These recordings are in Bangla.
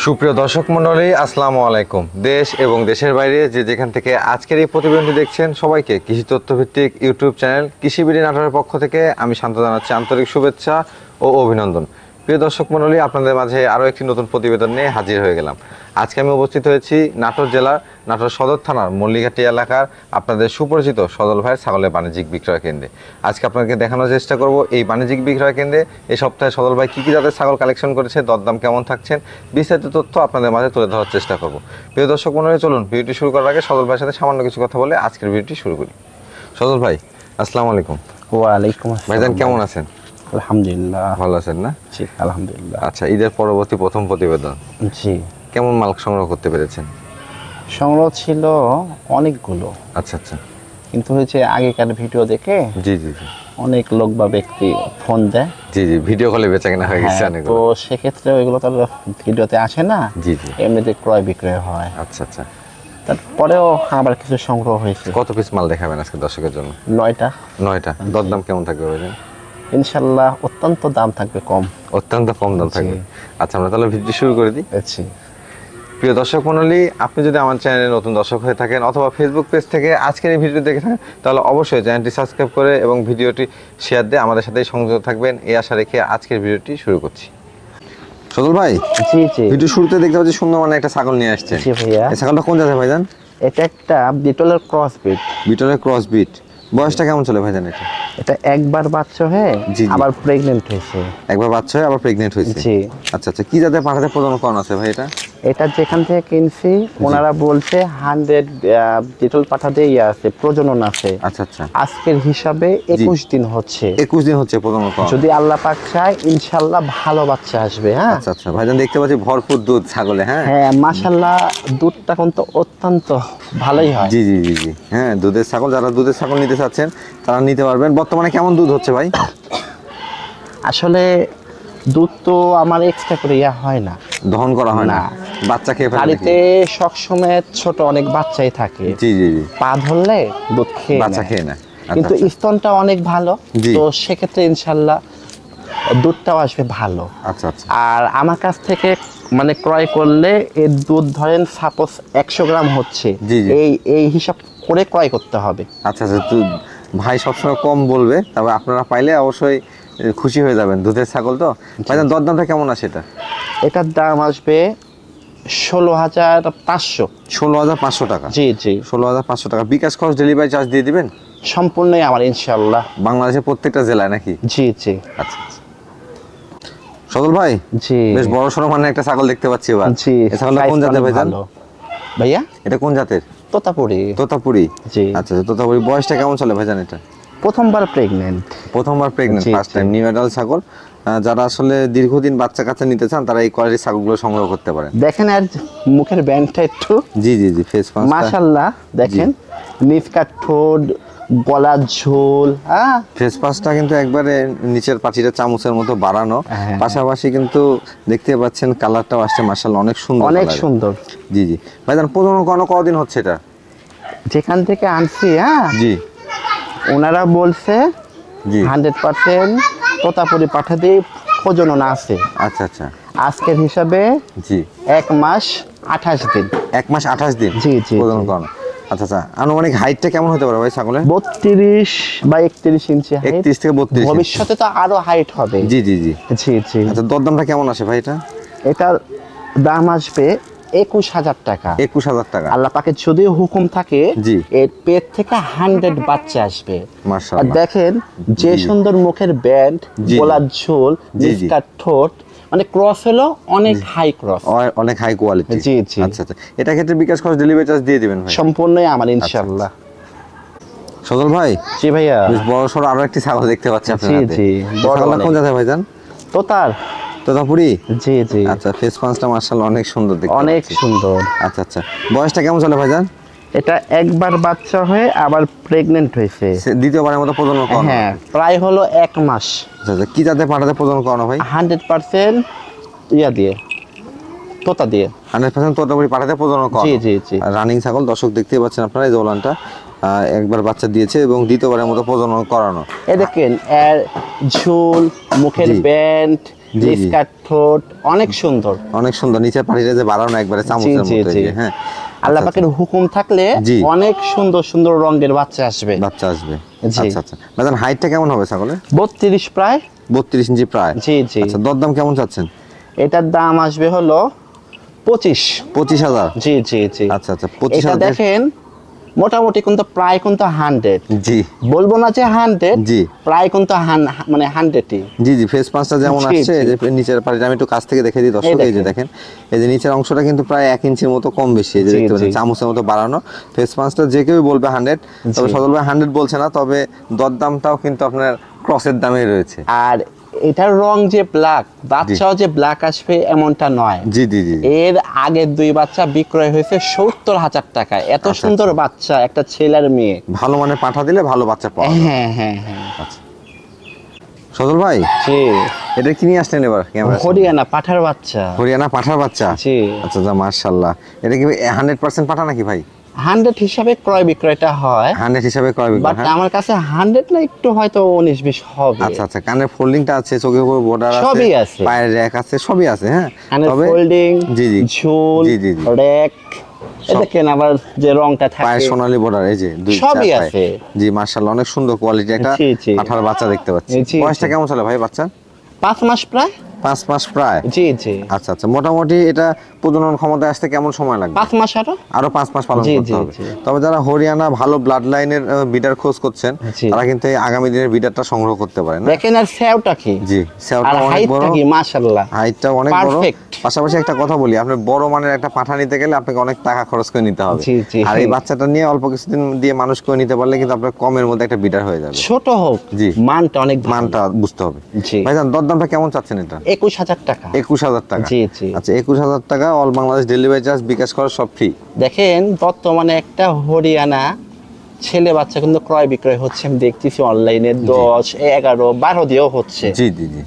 সুপ্রিয় দর্শক মণ্ডলী, আসসালামু আলাইকুম। দেশ এবং দেশের বাইরে যে যেখান থেকে আজকের এই প্রতিবেদনটি দেখছেন, সবাইকে কৃষি তথ্যভিত্তিক ইউটিউব চ্যানেল কৃষি বিডি নাটোরের পক্ষ থেকে আমি শান্ত জানাচ্ছি আন্তরিক শুভেচ্ছা ও অভিনন্দন। প্রিয় দর্শক মণ্ডলী, আপনাদের মাঝে আরও একটি নতুন প্রতিবেদন নিয়ে হাজির হয়ে গেলাম। আজকে আমি উপস্থিত হয়েছি নাটোর জেলার নাটোর সদর থানার মল্লিঘাটি এলাকার আপনাদের সুপরিচিত সজল ভাইয়ের ছাগলের বাণিজ্যিক বিক্রয় কেন্দ্রে। আজকে আপনাকে দেখানোর চেষ্টা করব এই বাণিজ্যিক বিক্রয় কেন্দ্রে এই সপ্তাহে সজল ভাই কী কী জাতের ছাগল কালেকশন করেছে, দরদাম কেমন থাকছেন, বিস্তারিত তথ্য আপনাদের মাঝে তুলে ধরার চেষ্টা করব। প্রিয় দর্শক মণ্ডলী, চলুন ভিডিওটি শুরু করার আগে সজল ভাইয়ের সাথে সামান্য কিছু কথা বলে আজকের ভিডিওটি শুরু করি। সজল ভাই, আসসালামু আলাইকুম। ওয়ালাইকুম আসসালাম। ভাইজান কেমন আছেন? আলহামদুলিল্লাহ ভালো আছেন না? জি আলহামদুলিল্লাহ। আচ্ছা, ঈদের পরবর্তী প্রথম প্রতিবেদন, জি কেমন মাল সংগ্রহ করতে পেরেছেন? সংগ্রহ ছিল অনেকগুলো, আচ্ছা আচ্ছা, কিন্তু হয়েছে আগেকার ভিডিও দেখে জি জি জি অনেক লোক বা ব্যক্তি ফোন দেয়। জি জি ভিডিও কলে বেচা কেনা হয়ে গেছে হ্যাঁ, অনেক। তো সেক্ষেত্রে ওইগুলো তো আর ভিডিওতে আসে না, জি জি, এমনিতে ক্রয় বিক্রয় হয়। আচ্ছা আচ্ছা। তারপরেও আবার কিছু সংগ্রহ হয়েছে। কত পিস মাল দেখাবেন আজকে দর্শকের জন্য? 9টা। 9টা। দরদাম কেমন থাকবে ভাইজান? ইনশাল্লাহ অত্যন্ত দাম থাকবে কম। অত্যন্ত কম দাম থাকবে। আচ্ছা, আমরা তাহলে ভিডিও শুরু করে দিই। আচ্ছা, প্রিয় দর্শক মণ্ডলী, আপনি যদি আমার চ্যানেলে নতুন দর্শক হয়ে থাকেন অথবা ফেসবুক পেজ থেকে আজকের এই ভিডিও দেখে থাকেন, তাহলে অবশ্যই চ্যানেলটি সাবস্ক্রাইব করে এবং ভিডিওটি শেয়ার দিয়ে আমাদের সাথেই সংযুক্ত থাকবেন, এই আশা রেখে আজকের ভিডিওটি শুরু করছি। সজল ভাই, জি জি, ভিডিও শুরুতে দেখতে পাচ্ছি সুন্দর মানে একটা ছাগল নিয়ে আসছে। জি ভাইয়া। এই ছাগলটা কোন জাতের ভাইজান? এটা একটা বিটলের ক্রস বিট। বিটলের ক্রস বিট। বয়সটা কেমন চলে ভাইজান এটা? এটা একবার বাচ্চা হয়ে জি, জি। আবার প্রেগন্যান্ট হয়েছে। একবার বাচ্চা হয়ে আবার প্রেগন্যান্ট হয়েছে। জি। আচ্ছা আচ্ছা, কি জাতের পাঠাতে প্রজনন করানো আছে ভাই এটা? এটা যেখান থেকে কিনছি ওনারা বলছে 100 ডিটল পাঠাতে আছে, প্রজনন আছে। আচ্ছা আচ্ছা, আজকের হিসাবে 21 দিন হচ্ছে। 21 দিন হচ্ছে প্রজনন করানো। যদি আল্লাহ পাক চায় ইনশাআল্লাহ ভালো বাচ্চা আসবে। হ্যাঁ আচ্ছা আচ্ছা ভাইজান, দেখতে পাচ্ছি ভরপুর দুধ ছাগলে। হ্যাঁ হ্যাঁ, মাশাআল্লাহ দুধটা কিন্তু অত্যন্ত ভালোই হয়। জি জি জি জি, হ্যাঁ দুধের ছাগল, যারা দুধের ছাগল নিতে চাচ্ছেন তারা নিতে পারবেন। বর্তমানে কেমন দুধ হচ্ছে ভাই? আসলে দুধ তো আমার এক্সট্রা করে হয় না, দহন করা হয় না, না। বাচ্চা খেয়ে ফেলে বাড়িতে সবসময় ছোট অনেক বাচ্চাই থাকে। জি জি জি, পা ধরলে দুধ খেয়ে বাচ্চা নেয়। খেয়ে নেয়। কিন্তু স্তনটা অনেক ভালো, জি। তো সেক্ষেত্রে ইনশাল্লাহ দুধটাও আসবে ভালো। আচ্ছা আচ্ছা, আর আমার কাছ থেকে মানে ক্রয় করলে এর দুধ ধরেন সাপোজ 100 গ্রাম হচ্ছে, জি, জি। এই হিসাব করে ক্রয় করতে হবে। আচ্ছা আচ্ছা। তো ভাই সবসময় কম বলবে, তবে আপনারা পাইলে অবশ্যই খুশি হয়ে যাবেন। দুধের ছাগল তো ভাইজান, দরদামটা কেমন আছে এটা? এটার দাম আসবে 16,500। 16,500 টাকা। জি জি, 16,500 টাকা। বিকাশ খরচ ডেলিভারি চার্জ দিয়ে দিবেন? সম্পূর্ণই আমার ইনশাল্লাহ। বাংলাদেশের প্রত্যেকটা জেলায় নাকি? জি জি। আচ্ছা আচ্ছা। সজল ভাই, জি, বেশ বড় সড়ো মানে একটা ছাগল দেখতে পাচ্ছি এবার। জি। এই ছাগলটা কোন জাতের ভাইজান? ভাইয়া এটা কোন জাতের? তোতাপুরি। তোতাপুরি। জি। আচ্ছা আচ্ছা, তোতাপুরি। বয়সটা কেমন চলে ভাইজান এটা? প্রথমবার প্রেগন্যান্ট। প্রথমবার প্রেগন্যান্ট, জি, ফার্স্ট জি। টাইম নিউ অ্যাডাল ছাগল। যারা আসলে দীর্ঘদিন বাচ্চা কাচ্চা নিতে চান তারা এই কোয়ালিটির ছাগলগুলো সংগ্রহ করতে পারেন। দেখেন আর মুখের ব্যান্ডটা একটু জি জি জি, ফেস পাঁচটা। মাশাআল্লাহ, দেখেন নিচকার ঠোঁট, গলার ঝোল। হ্যাঁ, ফেস পাঁচটা কিন্তু একবারে নিচের পাঁচিটা চামচের মতো বাড়ানো। হ্যাঁ। পাশাপাশি কিন্তু দেখতে পাচ্ছেন কালারটাও আসছে মাশাআল্লাহ, অনেক সুন্দর। অনেক colour। সুন্দর। জি জি ভাইজান, প্রজনন করানো কতদিন হচ্ছে এটা? যেখান থেকে আনছি, হ্যাঁ জি ওনারা বলছে জি, 100% তোতাপুরি পাঠাতে প্রজনন আছে। আচ্ছা আচ্ছা, আজকের হিসাবে জি 1 মাস 28 দিন। 1 মাস 28 দিন জি, জি, প্রজনন জি। করানো। আচ্ছা আচ্ছা, আনুমানিক হাইটটা কেমন হতে পারে ভাই ছাগলের? 32 বা 31 ইঞ্চি হাইট। 31 থেকে 32 ইঞ্চি। ভবিষ্যতে তো আরো হাইট হবে। জি জি জি। জি জি। আচ্ছা, দরদামটা কেমন আসে ভাই এটা? এটার দাম আসবে 21,000 টাকা। 21,000 টাকা। আল্লাহ পাকের যদি হুকুম থাকে, জি। এর পেট থেকে 100 বাচ্চা আসবে। আর মাশাআল্লাহ। দেখেন যে জি। সুন্দর মুখের ব্যান্ড, জি। গলার ঝোল, জি, জি। নিচকার ঠোঁট, মানে ক্রস হলো অনেক হাই ক্রস। অনেক হাই কোয়ালিটি। জি, জি। আচ্ছা আচ্ছা, এটা ক্ষেত্রে বিকাশ খরচ ডেলিভারি চার্জ দিয়ে দিবেন ভাই? সম্পূর্ণই আমার ইনশাআল্লাহ। সজল ভাই, জি ভাইয়া। বেশ বড় সড় আরো একটি ছাগল দেখতে পাচ্ছি আপনার জি, হাতে। জি, এই বড় ছাগলটা অনেক। কোন জাতের ভাইজান? তোতার। তোতাপুরি। জি জি, আচ্ছা, ফেস পাঁচটা মাশাআল্লাহ অনেক সুন্দর দেখতে অনেক পাচ্ছি। সুন্দর। আচ্ছা আচ্ছা, বয়সটা কেমন চলে ভাইজান? এটা একবার বাচ্চা হয়ে আবার প্রেগনেন্ট হয়েছে। দ্বিতীয়বারের মতো প্রজনন করানো? হ্যাঁ, প্রায় হলো 1 মাস। আচ্ছা আচ্ছা, কি জাতের পাঠাতে প্রজনন করানো ভাই? 100% ইয়া দিয়ে, তোতা দিয়ে। 100% তোতাপুরি পাঠাতে প্রজনন করানো। জি জি জি, রানিং ছাগল, দর্শক দেখতেই পাচ্ছেন আপনারা, এই যে ওলানটা একবার বাচ্চা দিয়েছে এবং দ্বিতীয়বারের মতো প্রজনন করানো। এই দেখেন এর ঝুল, মুখের জি। ব্যান্ড, জি, জি। নিস্কাট ঠোঁট অনেক সুন্দর। অনেক সুন্দর, নিচের পাটিটা যে বাড়ানো একবারে চামচের জি, মতো। জি। এই যে, হ্যাঁ, আল্লাহ আচ্ছা, পাকের হুকুম থাকলে জি। অনেক সুন্দর সুন্দর রঙের বাচ্চা আসবে। বাচ্চা আসবে। জি। আচ্ছা আচ্ছা, ভাইজান হাইটটা কেমন হবে ছাগলের? 32 প্রায়। 32 ইঞ্চি প্রায়। জি জি, আচ্ছা, দরদাম কেমন চাচ্ছেন? এটার দাম আসবে হলো 25। 25,000। জি জি জি, আচ্ছা আচ্ছা, এটা 25,000। দেখেন মোটামুটি কিন্তু প্রায় কিন্তু 100, জি বলবো না যে 100, জি প্রায় কিন্তু মানে 100ই। জি জি, ফেস পাঁচটা যেমন জি, আসছে, এই জি। যে নিচের পাটিটা আমি একটু কাছ থেকে দেখে দিই দর্শক। এই যে দেখেন, এই যে নিচের অংশটা কিন্তু প্রায় 1 ইঞ্চির মতো কম বেশি, এই যে জি, দেখতে পাচ্ছেন জি। চামচের মতো বাড়ানো। ফেস পাঁচটা যে কেউ বলবে 100, তবে জি। সদল ভাই 100 বলছে না, তবে দরদামটাও কিন্তু আপনার ক্রসের দামেই রয়েছে। আর এটার রং যে ব্ল্যাক, বাচ্চাও যে ব্ল্যাক আসবে এমনটা নয়। জি জি জি, এর আগের 2 বাচ্চা বিক্রয় হয়েছে 70,000 টাকায়। এত আচ্ছা, সুন্দর বাচ্চা, একটা ছেলের মেয়ে। ভালো মানে পাঠা দিলে ভালো বাচ্চা পাওয়া যায়। হ্যাঁ হ্যাঁ হ্যাঁ, সজল ভাই, জি। এটা কি নিয়ে আসলেন এবার ক্যামেরা? হরিয়ানা পাঠার বাচ্চা। হরিয়ানা পাঠার বাচ্চা। জি। আচ্ছা আচ্ছা, মাশাআল্লাহ। এটা কি 100% পাঠা নাকি ভাই? 100 হিসাবে ক্রয় বিক্রয়টা হয়, 100 হিসাবে ক্রয় বিক্রয়, বাট হ্যাঁ? আমার কাছে 100 না, একটু হয়তো 19-20 হবে। আচ্ছা আচ্ছা, কানের ফোল্ডিংটা আছে, চোখের উপর বর্ডার আছে, সবই আছে। পায়ের র্যাক আছে, সবই আছে, হ্যাঁ। কানের ফোল্ডিং, জি জি ঝুল, জি জি জি, র্যাক, সব। দেখেন আবার যে রংটা পায়ের থাকে সোনালী বর্ডার, এই যে দুই সবই চার পায়ে। আছে। জি, মাশাআল্লাহ অনেক সুন্দর কোয়ালিটি একটা জি, জি। পাঠার বাচ্চা দেখতে পাচ্ছি। জি, বয়সটা জি। কেমন চলে ভাই বাচ্চা? 5 মাস প্রায়। 5 মাস প্রায়। জি জি, আচ্ছা আচ্ছা, মোটামুটি এটা প্রজনন ক্ষমতায় আসতে কেমন সময় লাগবে? 5 মাস আরো 5 মাস পালন জি, করতে জি, হবে। জি। তবে যারা হরিয়ানা ভালো ব্লাড লাইনের বিডার খোঁজ করছেন, জি। তারা কিন্তু এই আগামী দিনের বিডারটা সংগ্রহ করতে পারেন। দেখেন আর স্যাওটা কি, জি, সেওটা আর অনেক বড়, হাইটটা কি, মাশাআল্লাহ হাইটটা অনেক বড়। Perfect। পাশাপাশি একটা কথা বলি, আপনি বড় মানের একটা পাঠা নিতে গেলে আপনাকে অনেক টাকা খরচ করে নিতে হবে। জি, জি। আর এই বাচ্চাটা নিয়ে অল্প কিছুদিন দিয়ে মানুষ করে নিতে পারলে কিন্তু আপনার কমের মধ্যে একটা বিডার হয়ে যাবে। ছোট হোক, জি। মানটা অনেক ভালো। মানটা বুঝতে হবে। জি। ভাইজান দরদামটা কেমন চাচ্ছেন এটা? 21,000 টাকা। 21,000 টাকা। জি, জি। আচ্ছা, 21,000 টাকা, অল বাংলাদেশ ডেলিভারি চার্জ, বিকাশ খরচ সব ফ্রি। দেখেন বর্তমানে একটা হরিয়ানা ছেলে বাচ্চা কিন্তু ক্রয় বিক্রয় হচ্ছে, আমি দেখতেছি অনলাইনে 10, 11, 12 দিয়েও হচ্ছে। জি জি জি,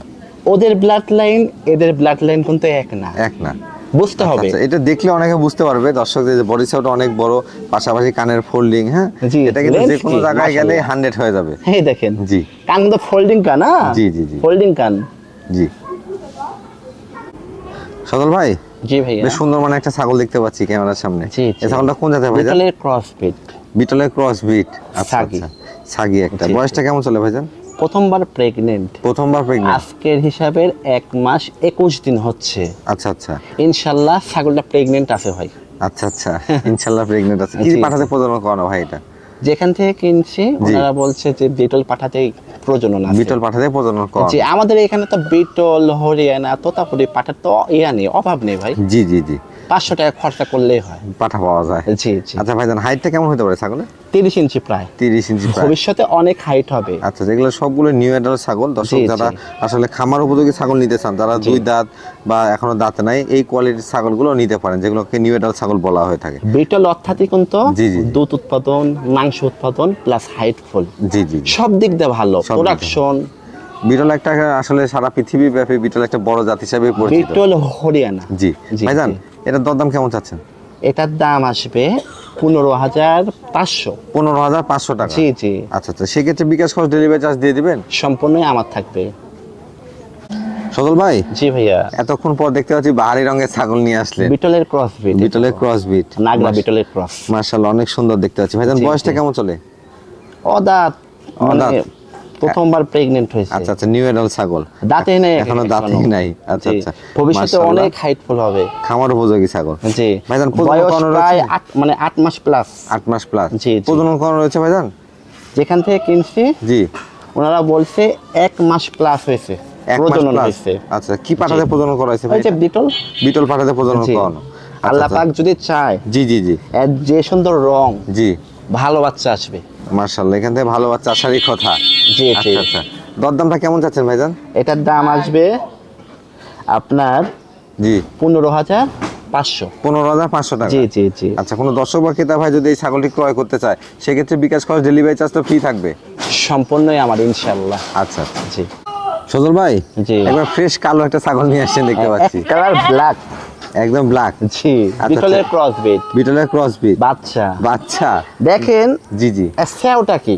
ওদের ব্লাড লাইন এদের ব্লাড লাইন কিন্তু এক না, এক না। বুঝতে হবে। আচ্ছা, এটা দেখলে অনেকে বুঝতে পারবে দর্শকদের, যে বডি সাইজটা অনেক বড়, পাশাপাশি কানের ফোল্ডিং, হ্যাঁ, জি, এটা কিন্তু lens যে কোনো কি, জায়গায় গেলে মাশাআল্লাহ। 100 হয়ে যাবে। হ্যাঁ দেখেন, জি কান কিন্তু ফোল্ডিং কান, হ্যাঁ জি জি জি ফোল্ডিং কান। জি। সদল ভাই, জি ভাইয়া। বেশ সুন্দর মানে একটা ছাগল দেখতে পাচ্ছি ক্যামেরার সামনে। জি, এই জি। ছাগলটা কোন জাতের ভাইজান? বিটলের ক্রসবিট। বিটলের ক্রস বিট। আচ্ছা ছাগি। আচ্ছা, ছাগি একটা। জি, জি। বয়সটা কেমন চলে ভাইজান? প্রথমবার প্রেগনেন্ট, প্রথমবার প্রেগন্যান্ট। আজকের হিসাবের 1 মাস 21 দিন হচ্ছে। আচ্ছা আচ্ছা ইনশাআল্লাহ ছাগলটা প্রেগনেন্ট আছে ভাই। আচ্ছা আচ্ছা, ইনশাআল্লাহ প্রেগন্যান্ট আছে। কি জি, জি। পাঠাতে প্রজনন করানো ভাই এটা? যেখান থেকে কিনছি ওনারা বলছে যে বিটল পাঠাতেই প্রজনন আছে। বিটল পাঠাতে প্রজনন করানো। জি, আমাদের এখানে তো বিটল, হরিয়ানা, তোতাপুরি পাঠার তো ইয়া নেই, অভাব নেই ভাই। জি জি জি, 500 টাকা খরচা করলেই হয়। পাঠা পাওয়া যায়। জি জি, আচ্ছা ভাইজান, হাইটটা কেমন হতে পারে ছাগলের? 30 ইঞ্চি প্রায়। 30 ইঞ্চি প্রায়। ভবিষ্যতে অনেক হাইট হবে। আচ্ছা, যেগুলো সবগুলো নিউ অ্যাডাল্ট ছাগল। দর্শক জি, যারা জি। আসলে খামার উপযোগী ছাগল নিতে চান, যারা জি। 2 দাঁত বা এখনো দাঁত নাই, এই কোয়ালিটির ছাগলগুলো নিতে পারেন, যেগুলোকে নিউ অ্যাডাল্ট ছাগল বলা হয়ে থাকে। বিটল অর্থাৎই কিন্তু জি, জি, জি। দুধ উৎপাদন, মাংস উৎপাদন প্লাস হাইটফুল, জি জি জি। সব দিক দিয়ে ভালো। সব দিক দিয়ে প্রোডাকশন। বিটল একটা আসলে সারা পৃথিবী ব্যাপী বিটল একটা বড় জাত হিসেবে পরিচিত। বিটল হরিয়ানা। জি জি, ভাইজান, জি। এটার দরদাম কেমন চাচ্ছেন? এটার দাম আসবে 15,500। 15,500 টাকা। জি জি, আচ্ছা আচ্ছা, সেক্ষেত্রে বিকাশ খরচ, ডেলিভারি চার্জ দিয়ে দিবেন? সম্পূর্ণই আমার থাকবে। সজল ভাই, জি ভাইয়া। এতক্ষণ পর দেখতে পাচ্ছি বাহারি রঙের ছাগল নিয়ে আসলেন। বিটলের ক্রসবিট। বিটলের ক্রস বিট, নাগরা বিটলের ক্রস। মাশাআল্লাহ অনেক সুন্দর দেখতে পাচ্ছি। ভাইজান জি, বয়সটা জি। কেমন চলে? অদাঁত, মানে অদাঁত। প্রথমবার প্রেগনেন্ট হয়েছে। আচ্ছা আচ্ছা, নিউ অ্যাডাল্ট ছাগল। দাঁতে নেই এখনো দাঁতে নাই। আচ্ছা জি, আচ্ছা, ভবিষ্যতে মাশাআল্লাহ, অনেক হাইটফুল হবে। খামার উপযোগী ছাগল। জি, ভাইজান প্রজনন বয়স করানো প্রায় রয়েছে? 8 মাস প্লাস। 8 মাস প্লাস। জি, জি। প্রজনন করানো রয়েছে ভাইজান? যেখান থেকে কিনছি জি, ওনারা বলছে 1 মাস প্লাস হয়েছে 1 মাস প্রজনন প্লাস। হয়েছে। আচ্ছা, কি পাঠাতে জি। প্রজনন করা হয়েছে ভাই? ওই যে বিটল। বিটল পাঠাতে প্রজনন জি। করানো। আচ্ছা, আল্লাহ আচ্ছা। পাক যদি চায়, জি জি জি এর যে সুন্দর রং, জি, ভালো বাচ্চা আসবে। মাশাআল্লাহ, এখান থেকে ভালো বাচ্চা আসারই কথা। জি জি, আচ্ছা আচ্ছা, দরদামটা কেমন চাচ্ছেন ভাইজান? এটার দাম আসবে আপনার জি 15,500। 15,500 টাকা। জি জি জি। আচ্ছা, কোনো দর্শক বা ক্রেতা ভাই যদি এই ছাগলটি ক্রয় করতে চায় সেক্ষেত্রে বিকাশ খরচ ডেলিভারি চার্জ তো ফ্রি থাকবে? সম্পূর্ণই আমার ইনশাআল্লাহ। আচ্ছা আচ্ছা। জি সজল ভাই, জি। একবার ফ্রেশ কালো একটা ছাগল নিয়ে আসছেন দেখতে পাচ্ছি, কালার ব্ল্যাক। একদম ব্ল্যাক। জি, আচ্ছা, বিটলের ক্রস বিট বিটলের ক্রস বিট বাচ্চা। বাচ্চা। দেখেন জি জি, সেওটা কি,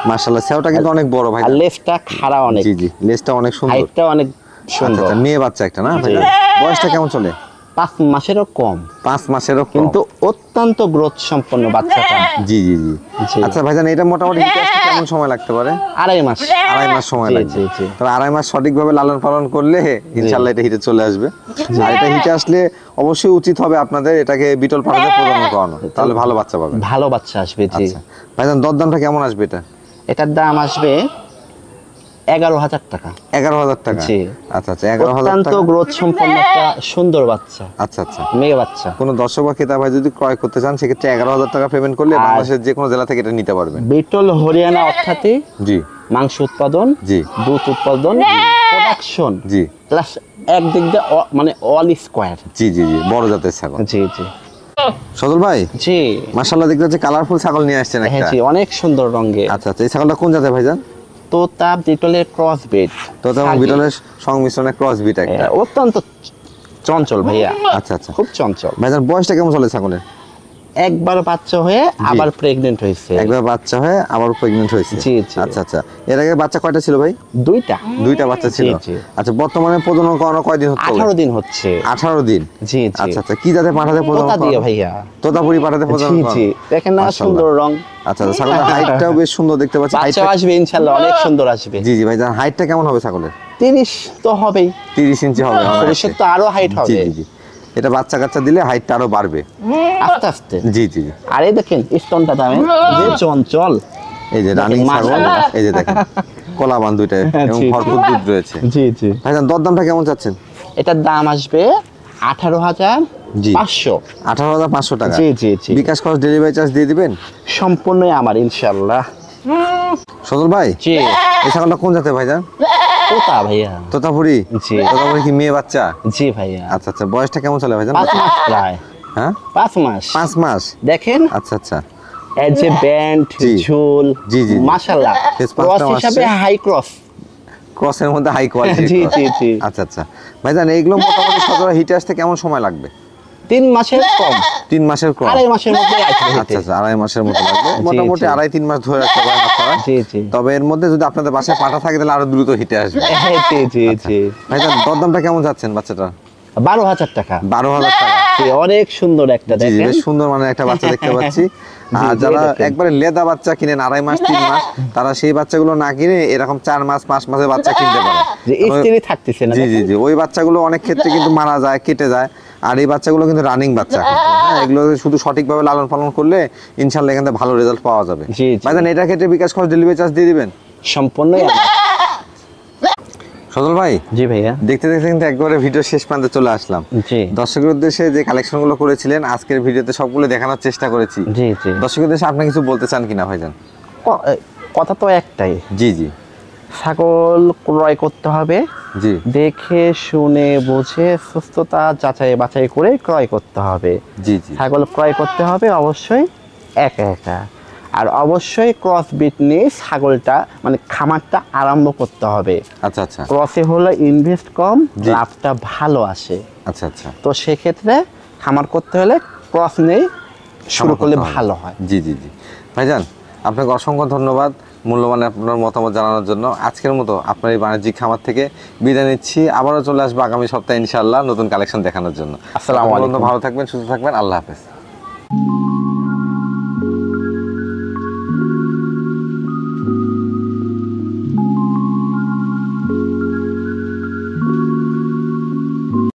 মাশাআল্লাহ সেওটা কিন্তু অনেক বড় ভাই। আর লেজটা খাড়া অনেক। জি জি, লেজটা অনেক সুন্দর। হাইটটা অনেক আচ্ছা সুন্দর। আচ্ছা, মেয়ে বাচ্চা একটা না ভাই? জি। বয়সটা কেমন চলে? 5 মাসেরও কম, 5 মাসেরও কম। কিন্তু অত্যন্ত গ্রোথ সম্পন্ন বাচ্চাটা। জি জি জি। জি। আচ্ছা ভাইজান, এটা মোটামুটি হিটে আসতে কেমন সময় লাগতে পারে? 2.5 মাস। 2.5 মাস সময় জি, লাগবে। জি, জি। তবে 2.5 মাস সঠিকভাবে লালন পালন করলে ইনশাআল্লাহ এটা হিটে চলে আসবে। আর এটা হিটে আসলে অবশ্যই উচিত হবে আপনাদের এটাকে বিটল পাঠাতে প্রজনন করানো, তাহলে ভালো বাচ্চা পাবেন। ভালো বাচ্চা আসবে। জি। আচ্ছা ভাইজান, দরদামটা কেমন আসবে এটা? এটার দাম আসবে 11,000 টাকা। 11,000 টাকা। জি। আচ্ছা আচ্ছা, 11,000 অত্যন্ত টাকা। গ্রোথ সম্পন্ন একটা সুন্দর বাচ্চা, আচ্ছা আচ্ছা। মেয়ে বাচ্চা। কোনো দর্শক বা ক্রেতা ভাই যদি ক্রয় করতে চান সেক্ষেত্রে 11,000 টাকা পেমেন্ট করলে আর- বাংলাদেশের যে কোনো জেলা থেকে এটা নিতে পারবেন। বিটল হরিয়ানা অর্থাৎ জি মাংস উৎপাদন, জি দুধ উৎপাদন, প্রোডাকশন জি প্লাস একদিক দিয়ে মানে অল স্কোয়ার। জি জি জি, বড় জাতের ছাগল। জি জি সজল ভাই, জি। মাশাআল্লাহ দেখতে হচ্ছে কালারফুল ছাগল নিয়ে আসছেন হ্যাঁ একটা। জি, অনেক সুন্দর রঙের। আচ্ছা আচ্ছা, এই ছাগলটা কোন জাতের ভাইজান? তোতা বিটলের ক্রস বিট। তো তেমন বিটলের সংমিশ্রণে ক্রস বিট একটা। অত্যন্ত চঞ্চল ভাইয়া, আচ্ছা আচ্ছা। খুব চঞ্চল। ভাইজান বয়সটা কেমন চলে ছাগলের? একবার বাচ্চা হয়ে আবার প্রেগনেন্ট হয়েছে। একবার বাচ্চা হয়ে আবার প্রেগন্যান্ট হয়েছে। জি, জি। আচ্ছা আচ্ছা, এর আগে বাচ্চা কয়টা ছিল ভাই? 2টা। 2টা বাচ্চা ছিল। জি, জি। আচ্ছা, বর্তমানে প্রজনন করানো কয়দিন হচ্ছে? 18 দিন হচ্ছে। 18 দিন। জি জি। আচ্ছা আচ্ছা, কি জাতে পাঠাতে প্রজনন তোতা দিয়ে করানো? ভাইয়া। তোতাপুরি পাঠাতে প্রজনন জি করানো? জি, দেখেন না মাশাআল্লাহ। সুন্দর রং। আচ্ছা আচ্ছা, ছাগলের হাইটটাও বেশ সুন্দর দেখতে পাচ্ছি। বাচ্চা হাইটটা আসবে ইনশাআল্লাহ, অনেক সুন্দর আসবে। জি জি ভাইজান, হাইটটা কেমন হবে ছাগলের? 30 তো হবেই, 30 ইঞ্চি হবে আমার ভবিষ্যৎ তো আরো হাইট জি হবে জি জি, এটা বাচ্চা কাচ্চা দিলে হাইটটা আরো বাড়বে। আস্তে আস্তে। জি জি জি। আর এই দেখেন স্তনটা দামে যে চঞ্চল। এই যে রানিং ছাগল, মাশাআল্লাহ। এই যে দেখেন কলাবান দুইটা এবং জি, জি। ভরপুর দুধ রয়েছে। জি জি। ভাইজান দরদামটা কেমন চাচ্ছেন? এটার দাম আসবে 18,500। 18,500 টাকা। জি জি জি। বিকাশ খরচ ডেলিভারি চার্জ দিয়ে দিবেন? সম্পূর্ণই আমার ইনশাআল্লাহ। সজল ভাই, জি। এই ছাগলটা কোন জাতের ভাইজান? তোতা ভাইয়া। তোতাপুরি? জি। তোতাপুরি কি মেয়ে বাচ্চা? জি ভাইয়া। আচ্ছা আচ্ছা, বয়সটা কেমন চলে ভাইজান? 5 মাস প্রায়। হ্যাঁ, 5 মাস। 5 মাস। দেখেন আচ্ছা আচ্ছা। এর যে ব্যান্ড, জি। ঝুল, জি, জি, জি। মাশাআল্লাহ। Face ক্রস পাঁচটাও হিসাবে আসছে। High cross. ক্রসের মধ্যে হাই কোয়ালিটি। জি, জি, জি। আচ্ছা আচ্ছা ভাইজান, এইগুলো মোটামুটি সচরাচর হিটে আসতে কেমন সময় লাগবে? 3 মাসের কম, 3 মাসের কম। 2.5 মাসের মধ্যে আসবে আচ্ছা হেঁটে। আচ্ছা, 2.5 মাসের মতো লাগবে। মোটামুটি জি। 2.5-3 মাস ধরে রাখতে পারেন আপনারা। জি জি। তবে এর মধ্যে যদি আপনাদের বাসায় পাঠা থাকে তাহলে আরো দ্রুত হিটে আসবে। জি জি জি। ভাইজান দরদামটা কেমন যাচ্ছেন বাচ্চাটা? 12,000 টাকা। 12,000 টাকা। জি, অনেক সুন্দর একটা জি জি, দেখেন। বেশ সুন্দর মানে একটা বাচ্চা দেখতে পাচ্ছি। আর জি, যারা দেখেন। একবারে লেদা বাচ্চা কিনেন 2.5 মাস 3 মাস, তারা সেই বাচ্চাগুলো না কিনে এরকম 4 মাস 5 মাসের বাচ্চা কিনতে পারে। যে স্ত্রী থাকতেছে না। জি জি জি, ওই বাচ্চাগুলো অনেক ক্ষেত্রে কিন্তু মারা যায়, কেটে যায়। আর এই বাচ্চাগুলো কিন্তু রানিং বাচ্চা। হ্যাঁ, এগুলো শুধু সঠিকভাবে লালন পালন করলে ইনশাআল্লাহ এখান থেকে ভালো রেজাল্ট পাওয়া যাবে। জি, জি। ভাইজান এটার ক্ষেত্রে বিকাশ খরচ ডেলিভারি চার্জ দিয়ে দিবেন? সম্পূর্ণই আমার। সজল ভাই, জি ভাইয়া। দেখতে দেখতে কিন্তু একবারে ভিডিও শেষ প্রান্তে চলে আসলাম। জি দর্শকের উদ্দেশ্যে যে কালেকশনগুলো করেছিলেন আজকের ভিডিওতে সবগুলো দেখানোর চেষ্টা করেছি। জি জি। দর্শকের উদ্দেশ্যে আপনি কিছু বলতে চান কিনা ভাইজান? কথা তো একটাই, জি জি ছাগল ক্রয় করতে হবে জি দেখে শুনে বুঝে সুস্থতা যাচাই বাছাই করে ক্রয় করতে হবে। জি জি ছাগল ক্রয় করতে হবে অবশ্যই একা একা, আর অবশ্যই ক্রস বিট নিয়ে ছাগলটা মানে খামারটা আরম্ভ করতে হবে। আচ্ছা আচ্ছা ক্রসে হলে ইনভেস্ট কম, জি। লাভটা ভালো আসে। আচ্ছা আচ্ছা, তো সেক্ষেত্রে খামার করতে হলে ক্রস নিয়ে শুরু করলে করতে হবে। ভালো হয়। জি জি জি ভাইজান, আপনাকে অসংখ্য ধন্যবাদ মূল্যবান আপনার মতামত জানানোর জন্য। আজকের মতো আপনার এই বাণিজ্যিক খামার থেকে বিদায় নিচ্ছি। আবারও চলে আসবো আগামী সপ্তাহে ইনশাআল্লাহ নতুন কালেকশন দেখানোর জন্য। আসসালামু আলাইকুম। ভালো থাকবেন, সুস্থ থাকবেন, আল্লাহ হাফেজ।